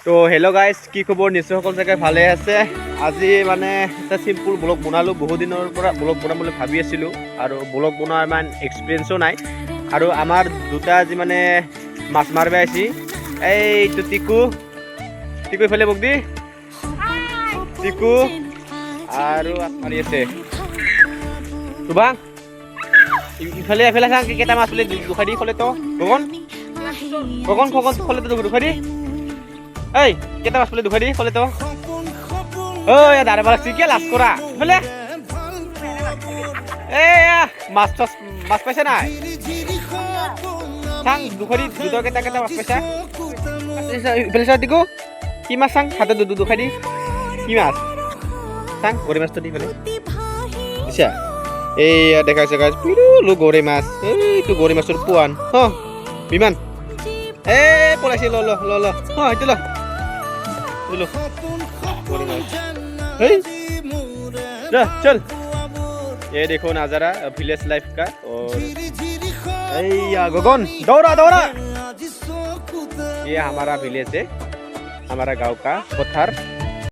তো hello' guys, কি খবৰ? নিশ্চয় সকলো জেগাই ভালে আছে। আজি মানে এটা চিম্পুল ব্লগ বনালোঁ। বহুত দিনৰ পৰা ব্লগ বনাম বুলি ভাবি আছিলোঁ আৰু ব্লগ বনোৱাৰ ইমান এক্সপিৰিয়েঞ্চো নাই। আৰু আমাৰ দুটা আজি মানে মাছ মাৰিব আহিছি। এইটো টিকু ইফালে মোক দি টিকু আৰু মাৰি আছে তুবাং ইফালে এফালে চাং কেইটা মাছ বুলি দুখাই দি খলে তো গগন গগন খগন খলে তো দুখাই দি এই কেইটা মাছ বুলি দুখাই দি খলে তো ঐ দাঁড়ে মাছ কি লাজ কৰা ইফালে মাছ মাছ পাইছে নাই চাং দুখাই দি দুটা কেইটা মাছ পাইছা ইফালে চা টিকু কি মাছ চাং হাতে দুখাই দি কি মাছ চাং গৰি মাছটো দি ইফালে আচ্ছা এইয়া দেখাইছে গাইজ পিৰুলো গৰৈ মাছ এইটো গৰৈ মাছৰ পোৱান বিমান পলাইছে ল ল ল ল সেইটো ল चल ये देखो नज़ारा विलेज लाइफ का। और गगन दौड़ा दौड़ा, ये हमारा विलेज है, हमारा गांव का पत्थर।